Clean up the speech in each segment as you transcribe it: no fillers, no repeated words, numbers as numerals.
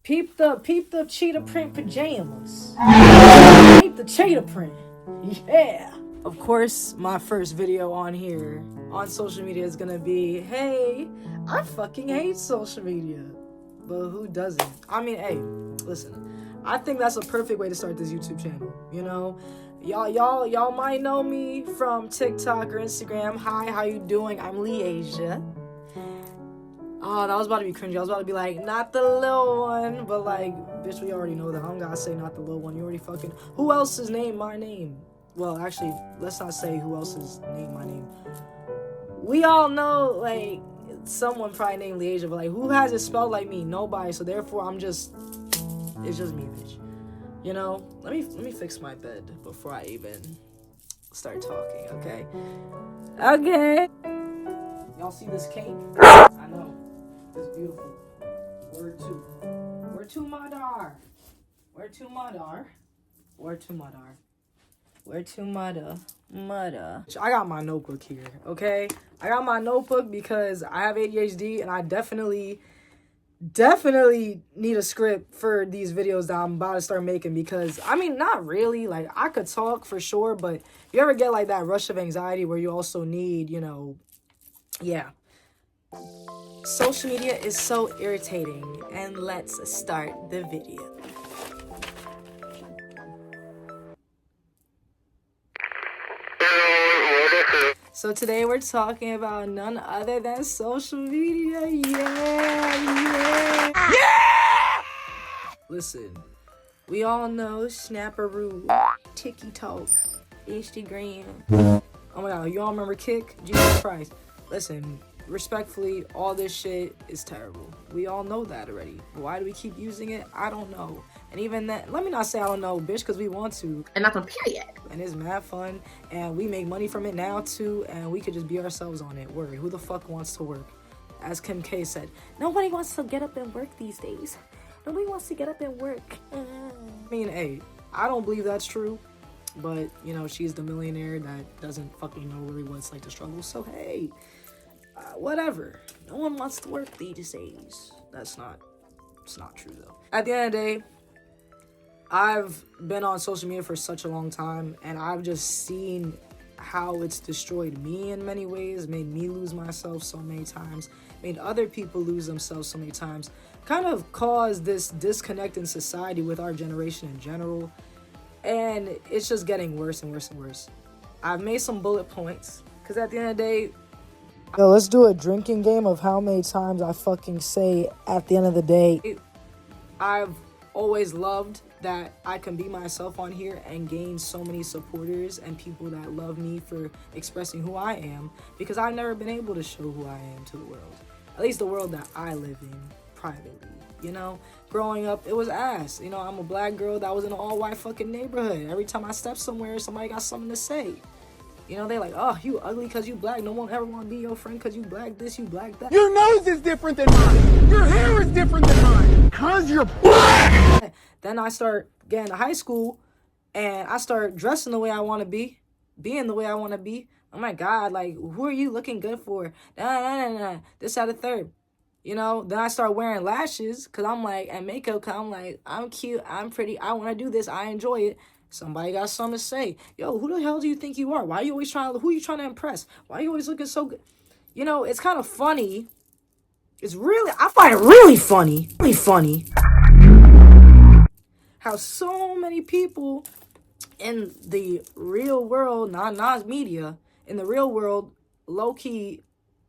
Peep the cheetah print pajamas. Peep the cheetah print. Yeah. Of course, my first video on here on social media is gonna be, hey, I fucking hate social media. But who doesn't? I mean, hey, listen. I think that's a perfect way to start this YouTube channel. You know, y'all might know me from TikTok or Instagram. Hi, how you doing? I'm Leasia. Oh, that was about to be cringy. I was about to be like, not the little one. But like, bitch, we already know that. I don't gotta say not the little one. You already fucking... Who else's name my name? Well, actually, let's not say who else's name my name. We all know, like, someone probably named Leasia, but like, who has it spelled like me? Nobody. So therefore, it's just me, bitch. You know? Let me fix my bed before I even start talking, okay? Okay. Y'all see this cake? I know. It's beautiful. Word to Madar. Word to Madar. Word to Madar. Where to Mudda. I got my notebook here, okay? I got my notebook because I have ADHD and I definitely need a script for these videos that I'm about to start making because, I mean, not really. Like, I could talk for sure, but you ever get like that rush of anxiety where you also need, you know, yeah. Social media is so irritating, and let's start the video. So today we're talking about none other than social media. Yeah. Listen, we all know Snapperoo, TikTok, Instagram. Oh my god, you all remember Kik? Jesus Christ. Listen, respectfully, all this shit is terrible. We all know that already. Why do we keep using it? I don't know. And even that, let me not say I don't know, bitch, because we want to. And that's on period. And it's mad fun, and we make money from it now too, and we could just be ourselves on it. Word, who the fuck wants to work? As Kim K said, nobody wants to get up and work these days. Nobody wants to get up and work. I mean, hey, I don't believe that's true, but, you know, she's the millionaire that doesn't fucking know really what it's like to struggle, so hey, whatever. No one wants to work these days. It's not true, though. At the end of the day, I've been on social media for such a long time, and I've just seen how it's destroyed me in many ways, made me lose myself so many times, made other people lose themselves so many times, kind of caused this disconnect in society with our generation in general, and it's just getting worse and worse and worse. I've made some bullet points, because at the end of the day, yo, let's do a drinking game of how many times I fucking say at the end of the day. I've always loved that I can be myself on here and gain so many supporters and people that love me for expressing who I am, because I've never been able to show who I am to the world, at least the world that I live in privately. You know, growing up, it was ass. You know, I'm a black girl that was in an all-white fucking neighborhood. Every time I step somewhere, somebody got something to say. You know, they like, oh, you ugly because you black. No one ever want to be your friend because you black this, you black that. Your nose is different than mine. Your hair is different than mine. Because you're black. Then I start getting to high school, and I start dressing the way I want to be, being the way I want to be. Oh my God, like, who are you looking good for? Nah. This, that, the third. You know, then I start wearing lashes because I'm like, and makeup because I'm like, I'm cute, I'm pretty, I want to do this, I enjoy it. Somebody got something to say. Yo, who the hell do you think you are? Why are you always who are you trying to impress? Why are you always looking so good? You know, it's kind of funny. I find it really funny how so many people in the real world, not media, in the real world, low-key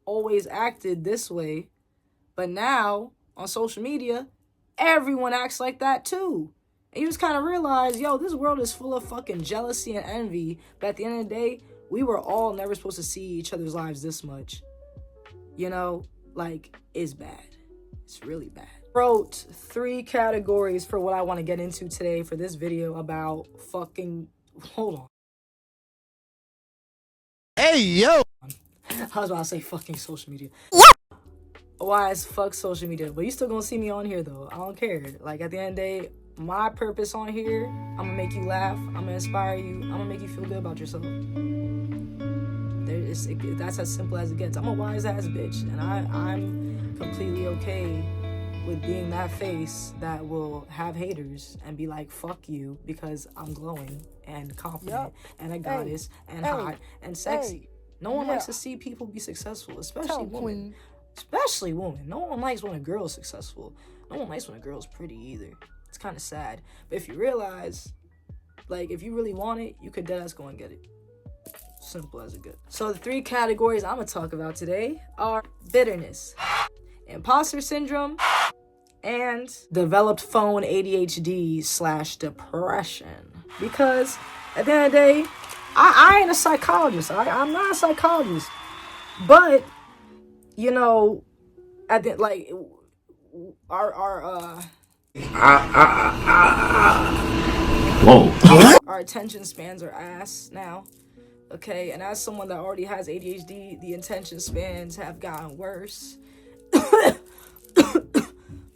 always acted this way. But now, on social media, everyone acts like that too. And you just kind of realize, yo, this world is full of fucking jealousy and envy. But at the end of the day, we were all never supposed to see each other's lives this much. You know, like, it's bad. It's really bad. Wrote 3 categories for what I want to get into today for this video about fucking... Hold on. Hey, yo. I was about to say fucking social media. Why is fuck social media? But you still gonna see me on here, though. I don't care. Like, at the end of the day, my purpose on here, I'm gonna make you laugh, I'm gonna inspire you, I'm gonna make you feel good about yourself. That's as simple as it gets. I'm a wise ass bitch, and I'm completely okay with being that face that will have haters and be like, fuck you, because I'm glowing and confident and a goddess and hot and sexy. No one likes to see people be successful, especially women. Queen. Especially women. No one likes when a girl is successful. No one likes when a girl's pretty either. It's kind of sad. But if you realize, like, if you really want it, you could deadass go and get it. Simple as it gets. So the 3 categories I'm going to talk about today are bitterness, imposter syndrome, and developed phone ADHD/depression. Because at the end of the day, I ain't a psychologist. I'm not a psychologist. But, you know, at the, like, our attention spans are ass now. Okay, and as someone that already has ADHD, the attention spans have gotten worse.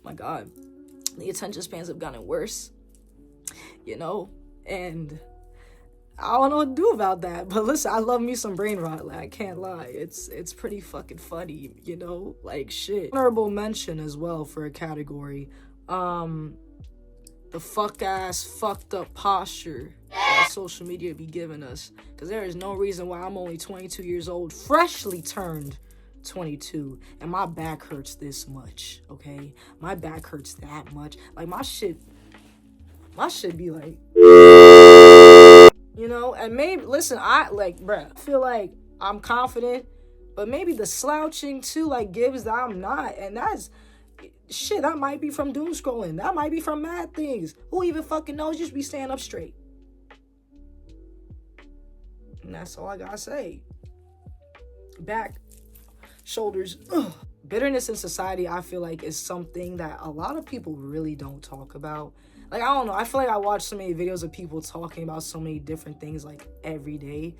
My God, the attention spans have gotten worse, you know, and I don't know what to do about that. But listen, I love me some brain rot, like, I can't lie. It's pretty fucking funny, you know, like, shit. Honorable mention as well for a category, the fucked up posture that social media be giving us. Because there is no reason why I'm only 22 years old, freshly turned 22, and my back hurts this much, okay? My back hurts that much. Like, my shit be like, you know? And maybe, listen, I feel like I'm confident, but maybe the slouching too, like, gives that I'm not. And that's, shit, that might be from doom scrolling. That might be from mad things. Who even fucking knows? Just be staying up straight. And that's all I gotta say. Back, shoulders, ugh. Bitterness in society, I feel like, is something that a lot of people really don't talk about. Like, I don't know, I feel like I watch so many videos of people talking about so many different things, like, every day.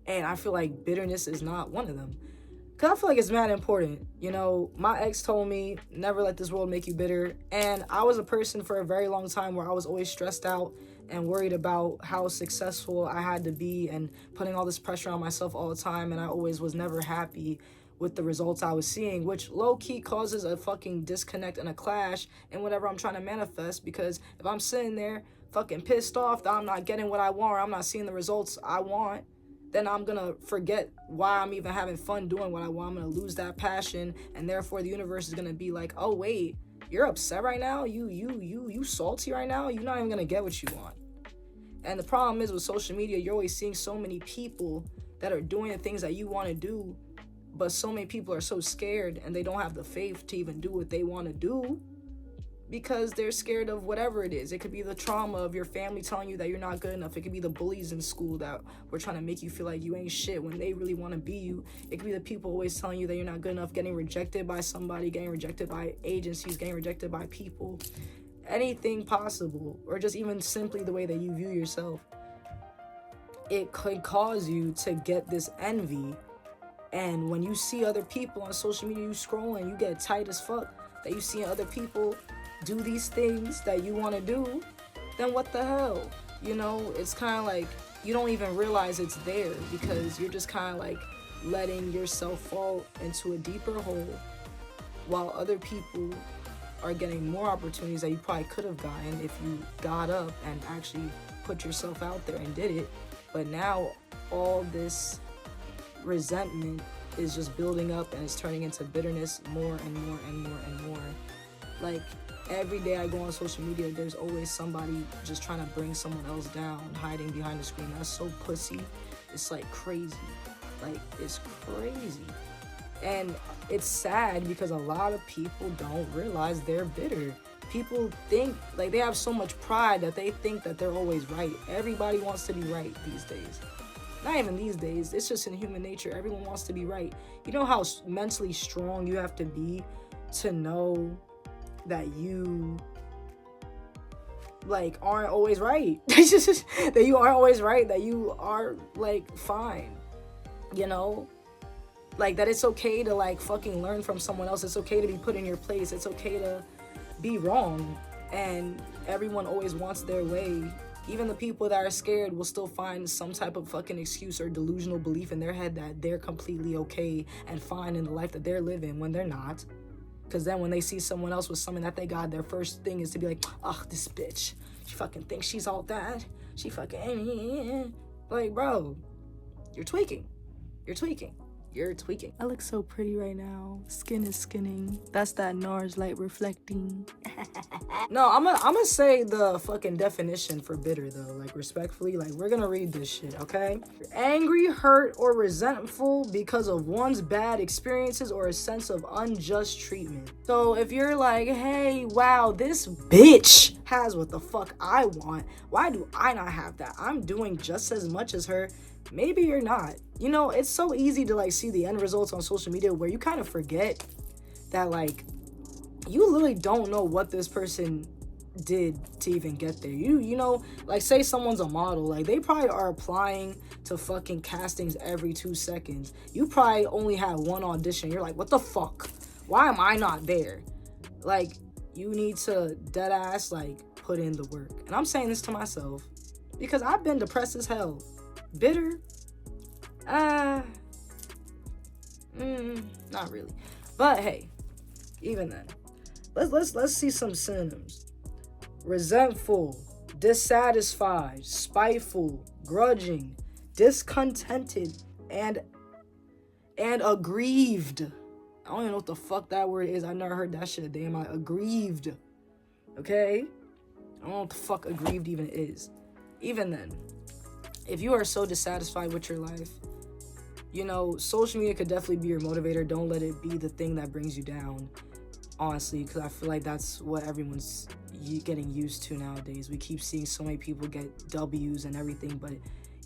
And I feel like bitterness is not one of them. Because I feel like it's mad important. You know, my ex told me, never let this world make you bitter. And I was a person for a very long time where I was always stressed out and worried about how successful I had to be and putting all this pressure on myself all the time. And I always was never happy with the results I was seeing, which low-key causes a fucking disconnect and a clash in whatever I'm trying to manifest. Because if I'm sitting there fucking pissed off that I'm not getting what I want, or I'm not seeing the results I want, then I'm gonna forget why I'm even having fun doing what I want. I'm gonna lose that passion, and therefore the universe is gonna be like, oh wait, you're upset right now? You salty right now? You're not even gonna get what you want. And the problem is with social media, you're always seeing so many people that are doing the things that you want to do, but so many people are so scared and they don't have the faith to even do what they want to do because they're scared of whatever it is. It could be the trauma of your family telling you that you're not good enough. It could be the bullies in school that were trying to make you feel like you ain't shit when they really want to be you. It could be the people always telling you that you're not good enough, getting rejected by somebody, getting rejected by agencies, getting rejected by people. Anything possible, or just even simply the way that you view yourself. It could cause you to get this envy. And when you see other people on social media, you scroll and you get tight as fuck that you see other people do these things that you want to do, then what the hell? You know, it's kind of like you don't even realize it's there because you're just kind of like letting yourself fall into a deeper hole while other people are getting more opportunities that you probably could have gotten if you got up and actually put yourself out there and did it. But now all this resentment is just building up and it's turning into bitterness more and more and more and more. Like, every day I go on social media, there's always somebody just trying to bring someone else down, hiding behind the screen. That's so pussy. It's like crazy. Like, it's crazy. And it's sad because a lot of people don't realize they're bitter. People think, like, they have so much pride that they think that they're always right. Everybody wants to be right these days. Not even these days. It's just in human nature. Everyone wants to be right. You know how mentally strong you have to be to know that you, like, aren't always right. That you aren't always right. That you are, like, fine. You know? Like, that it's okay to, like, fucking learn from someone else. It's okay to be put in your place. It's okay to be wrong. And everyone always wants their way. Even the people that are scared will still find some type of fucking excuse or delusional belief in their head that they're completely okay and fine in the life that they're living when they're not. Because then when they see someone else with something that they got, their first thing is to be like, ugh, this bitch, she fucking thinks she's all that. She fucking, like, bro, you're tweaking. You're tweaking. You're tweaking. I look so pretty right now. Skin is skinning. That's that NARS light reflecting. No, I'm gonna say the fucking definition for bitter though. Like, respectfully, like, we're gonna read this shit, okay? You're angry, hurt, or resentful because of one's bad experiences or a sense of unjust treatment. So if you're like, hey, wow, this bitch has what the fuck I want. Why do I not have that? I'm doing just as much as her. Maybe you're not. You know, it's so easy to like see the end results on social media where you kind of forget that like you literally don't know what this person did to even get there. You know, like say someone's a model, like they probably are applying to fucking castings every 2 seconds. You probably only had one audition. You're like, what the fuck? Why am I not there? Like, you need to dead ass like put in the work. And I'm saying this to myself because I've been depressed as hell. Bitter? Not really. But hey, even then, let's see some synonyms. Resentful, dissatisfied, spiteful, grudging, discontented, and aggrieved. I don't even know what the fuck that word is. I never heard that shit a day in my life. Aggrieved. Okay? I don't know what the fuck aggrieved even is. Even then, if you are so dissatisfied with your life, you know, social media could definitely be your motivator. Don't let it be the thing that brings you down, honestly, because I feel like that's what everyone's getting used to nowadays. We keep seeing so many people get W's and everything, but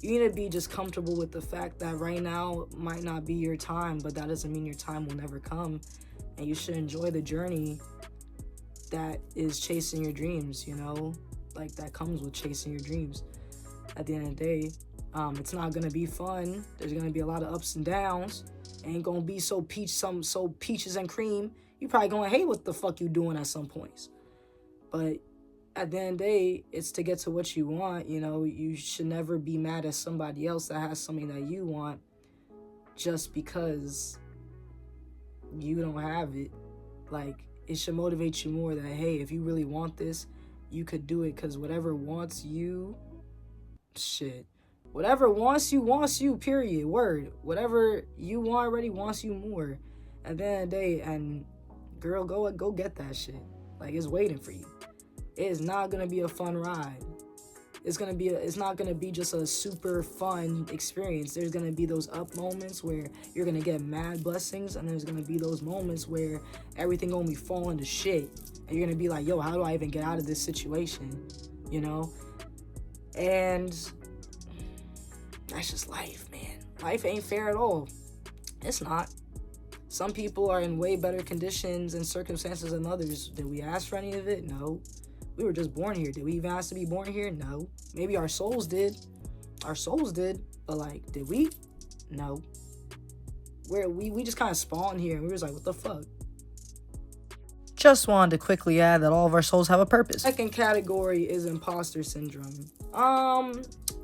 you need to be just comfortable with the fact that right now might not be your time, but that doesn't mean your time will never come, and you should enjoy the journey that is chasing your dreams, you know, like that comes with chasing your dreams. At the end of the day, it's not gonna be fun. There's gonna be a lot of ups and downs. Ain't gonna be so peaches and cream. You probably gonna hate what the fuck you doing at some points. But at the end of the day, it's to get to what you want. You know, you should never be mad at somebody else that has something that you want just because you don't have it. Like, it should motivate you more that, hey, if you really want this, you could do it, because whatever wants you, shit. Whatever wants you, period. Word. Whatever you want already wants you more. At the end of the day, and girl, go get that shit. Like, it's waiting for you. It is not gonna be a fun ride. It's not gonna be just a super fun experience. There's gonna be those up moments where you're gonna get mad blessings, and there's gonna be those moments where everything gonna be falling to shit. And you're gonna be like, yo, how do I even get out of this situation? You know? And that's just life, man. Life ain't fair at all. It's not. Some people are in way better conditions and circumstances than others. Did we ask for any of it? No. We were just born here. Did we even ask to be born here? No. Maybe our souls did. Our souls did. But, like, did we? No. We just kind of spawned here, and we was like, what the fuck? Just wanted to quickly add that all of our souls have a purpose. Second category is imposter syndrome.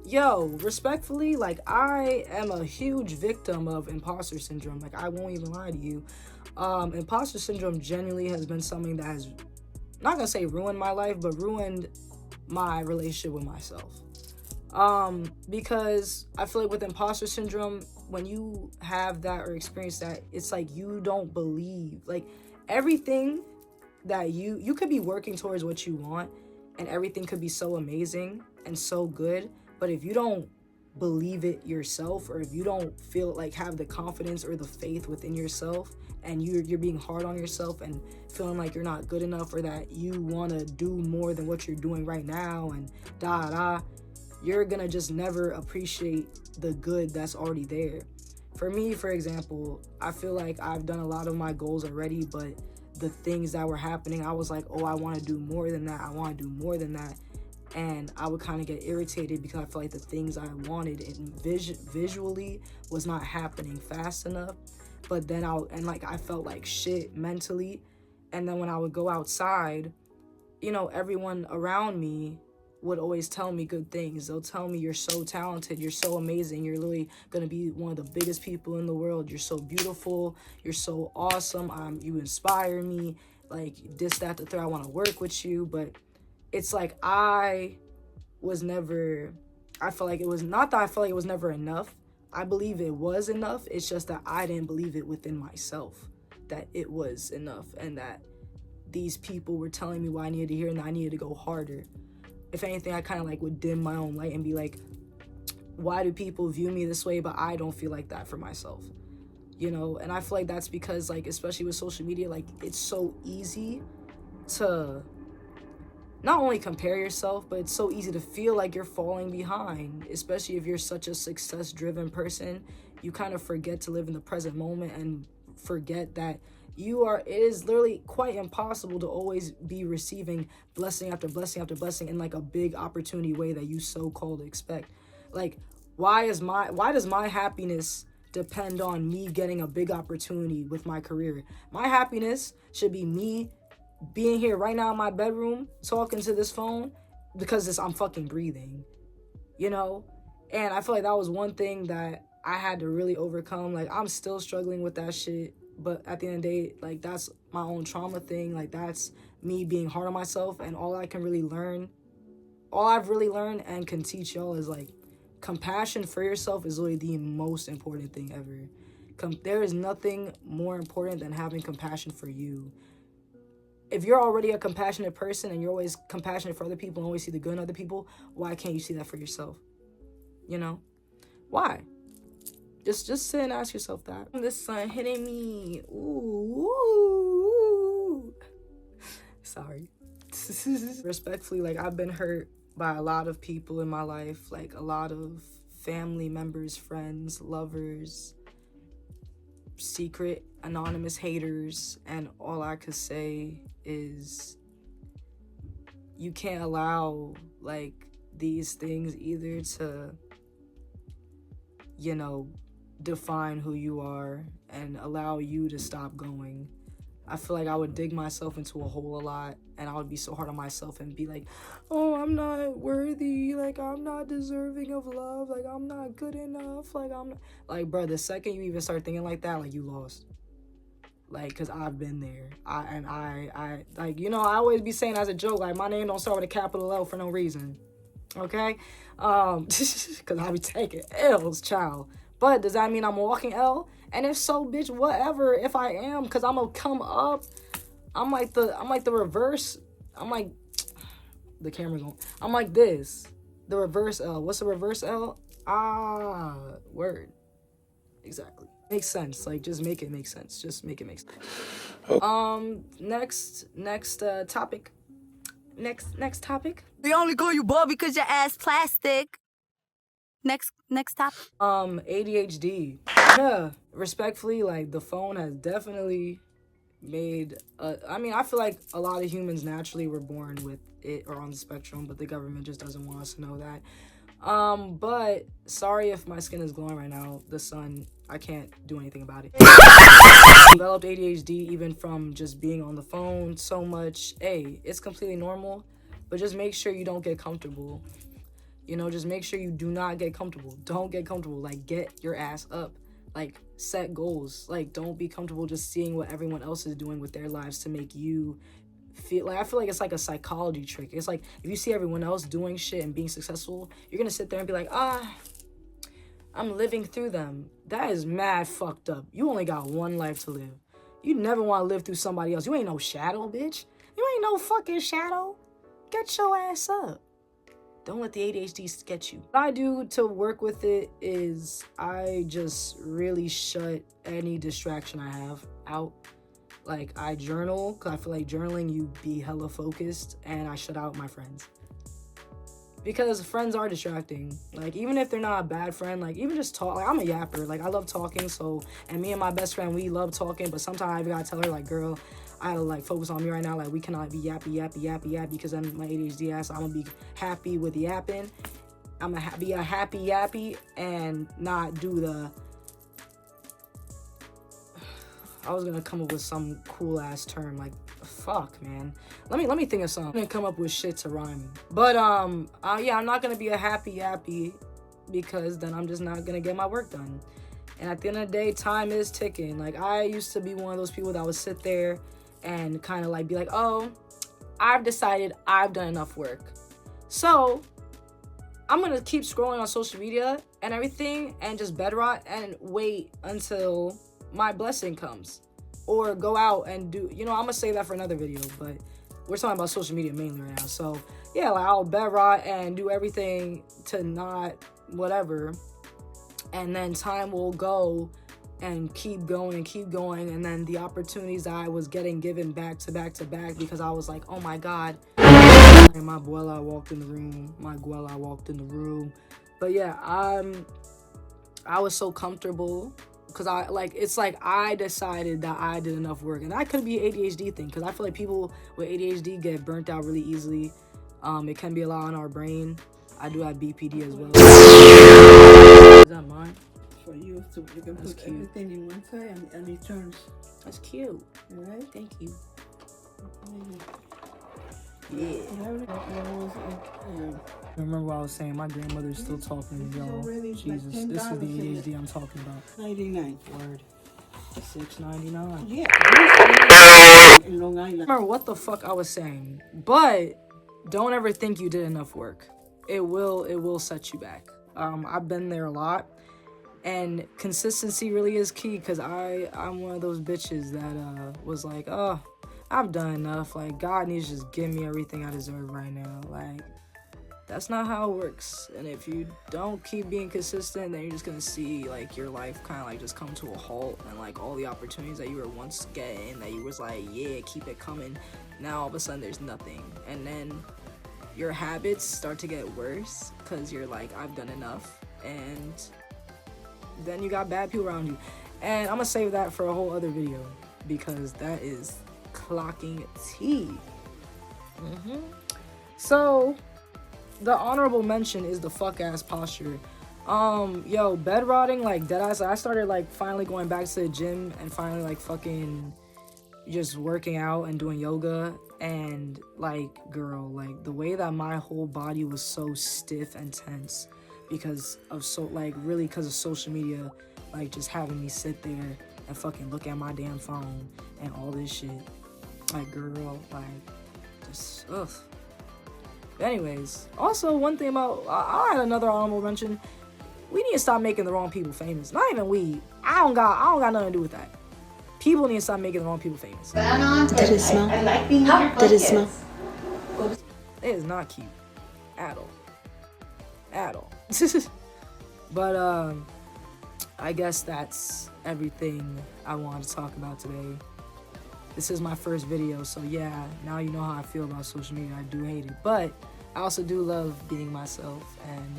Yo, respectfully, like, I am a huge victim of imposter syndrome. Like, I won't even lie to you. Imposter syndrome genuinely has been something that has, not gonna say ruined my life, but ruined my relationship with myself. Because I feel like with imposter syndrome, when you have that or experience that, it's like you don't believe. Like, everything that you could be working towards what you want, and everything could be so amazing and so good, but if you don't believe it yourself, or if you don't feel like have the confidence or the faith within yourself, and you're being hard on yourself and feeling like you're not good enough, or that you want to do more than what you're doing right now, and you're gonna just never appreciate the good that's already there. For me, for example, I feel like I've done a lot of my goals already, but the things that were happening, I was like, oh, I want to do more than that. I want to do more than that. And I would kind of get irritated because I felt like the things I wanted and visually was not happening fast enough. But then I felt like shit mentally. And then when I would go outside, you know, everyone around me would always tell me good things. They'll tell me you're so talented, you're so amazing, you're literally gonna be one of the biggest people in the world, you're so beautiful, you're so awesome, you inspire me, like this, that, the third, I wanna work with you. But it's like I felt like it was not that I felt like it was never enough. I believe it was enough. It's just that I didn't believe it within myself that it was enough, and that these people were telling me what I needed to hear and that I needed to go harder. If anything, I kind of like would dim my own light and be like, why do people view me this way, but I don't feel like that for myself? You know, and I feel like that's because, like, especially with social media, like, it's so easy to not only compare yourself, but it's so easy to feel like you're falling behind, especially if you're such a success-driven person. You kind of forget to live in the present moment and forget that it is literally quite impossible to always be receiving blessing after blessing after blessing in like a big opportunity way that you so-called expect. Like, why does my happiness depend on me getting a big opportunity with my career? My happiness should be me being here right now in my bedroom talking to this phone because I'm fucking breathing, you know? And I feel like that was one thing that I had to really overcome. Like, I'm still struggling with that shit, but at the end of the day, like, that's my own trauma thing. Like, that's me being hard on myself. And all I've really learned and can teach y'all is, like, compassion for yourself is really the most important thing ever. There is nothing more important than having compassion for you. If you're already a compassionate person and you're always compassionate for other people and always see the good in other people, why can't you see that for yourself? You know? Why? Just sit and ask yourself that. This sun hitting me. Ooh. Sorry. Respectfully, like, I've been hurt by a lot of people in my life, like a lot of family members, friends, lovers, secret anonymous haters, and all I could say is you can't allow like these things either to, you know, define who you are and allow you to stop going. I feel like I would dig myself into a hole a lot, and I would be so hard on myself and be like, oh, I'm not worthy, like, I'm not deserving of love, like, I'm not good enough, like, I'm not... Like, bro, the second you even start thinking like that, like, you lost. Like, because I've been there. I like, you know, I always be saying as a joke, like, my name don't start with a capital L for no reason, okay? Because I be taking L's, child. But does that mean I'm a walking L? And if so, bitch, whatever, if I am, because I'm going to come up. I'm like the reverse. I'm like, the camera going. I'm like this. The reverse L. What's the reverse L? Word. Exactly. Makes sense. Like, just make it make sense. Just make it make sense. Next topic. Next topic. They only call you Bob because your ass plastic. Next topic. ADHD. Yeah, respectfully, like, the phone has definitely made I mean, I feel like a lot of humans naturally were born with it or on the spectrum, but the government just doesn't want us to know that. But sorry if my skin is glowing right now. The sun, I can't do anything about it. Developed ADHD even from just being on the phone so much. Hey, it's completely normal, but just make sure you don't get comfortable. You know, just make sure you do not get comfortable. Don't get comfortable. Like, get your ass up. Like, set goals. Like, don't be comfortable just seeing what everyone else is doing with their lives to make you feel like, I feel like it's like a psychology trick. It's like, if you see everyone else doing shit and being successful, you're gonna sit there and be like, I'm living through them. That is mad fucked up. You only got one life to live. You never want to live through somebody else. You ain't no shadow, bitch. You ain't no fucking shadow. Get your ass up. Don't let the ADHD get you. What I do to work with it is I just really shut any distraction I have out. Like, I journal, because I feel like journaling, you be hella focused, and I shut out my friends. Because friends are distracting. Like, even if they're not a bad friend, like, even just talk. Like, I'm a yapper. Like, I love talking, so, and me and my best friend, we love talking, but sometimes I even gotta tell her, like, girl, I gotta, like, focus on me right now. Like, we cannot be yappy, because then my ADHD ass, I'm gonna be happy with yapping. I'm gonna be a happy yappy and not do the... I was gonna come up with some cool ass term like fuck, man. Let me think of something. I'm gonna come up with shit to rhyme. But yeah, I'm not gonna be a happy yappy because then I'm just not gonna get my work done. And at the end of the day, time is ticking. Like, I used to be one of those people that would sit there and kind of like be like, oh, I've decided I've done enough work, so I'm gonna keep scrolling on social media and everything and just bed rot and wait until my blessing comes, or go out and do, I'm gonna save that for another video, but we're talking about social media mainly right now. So yeah, like, I'll bed rot and do everything to not whatever, and then time will go and keep going, and then the opportunities I was getting given back to back to back, because I was like, oh my god, and my abuela walked in the room. But yeah, I was so comfortable because it's like I decided that I did enough work, and that could be an ADHD thing, because I feel like people with ADHD get burnt out really easily. It can be a lot on our brain. I do have BPD as well. Is that mine? For you, so you can That's put cute. everything in one side and it turns. That's cute. Alright? Thank you. Yeah. Remember what I was saying? My grandmother's still talking, y'all. Jesus, this is the ADHD I'm talking about. 99. Word. $6.99. Yeah. In Long Island. Remember what the fuck I was saying, but don't ever think you did enough work. It will set you back. I've been there a lot, and consistency really is key, because I'm one of those bitches that was like, oh, I've done enough, like, God needs to just give me everything I deserve right now. Like, that's not how it works. And if you don't keep being consistent, then you're just gonna see like your life kind of like just come to a halt, and like all the opportunities that you were once getting, that you was like, yeah, keep it coming, now all of a sudden there's nothing. And then your habits start to get worse because you're like, I've done enough, and then you got bad people around you. And I'm gonna save that for a whole other video, because that is clocking tea. So the honorable mention is the fuck ass posture. Yo, bed rotting, like, deadass. I started like finally going back to the gym and finally like fucking just working out and doing yoga, and like, girl, like the way that my whole body was so stiff and tense because of because of social media, like just having me sit there and fucking look at my damn phone and all this shit. Like, girl, like, just ugh. But anyways, also one thing about I had another honorable mention. We need to stop making the wrong people famous. Not even we. I don't got nothing to do with that. People need to stop making the wrong people famous. Did it smell? Did it smell? It is not cute at all. At all. But I guess that's everything I wanted to talk about today. This is my first video, so yeah, now you know how I feel about social media. I do hate it, but I also do love being myself, and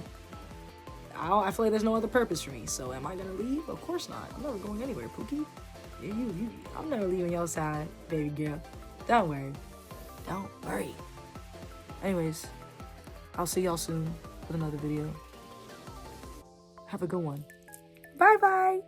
I feel like there's no other purpose for me. So am I gonna leave? Of course not. I'm never going anywhere, Pookie. I'm never leaving your side, baby girl. Don't worry. Don't worry. Anyways, I'll see y'all soon with another video. Have a good one. Bye bye.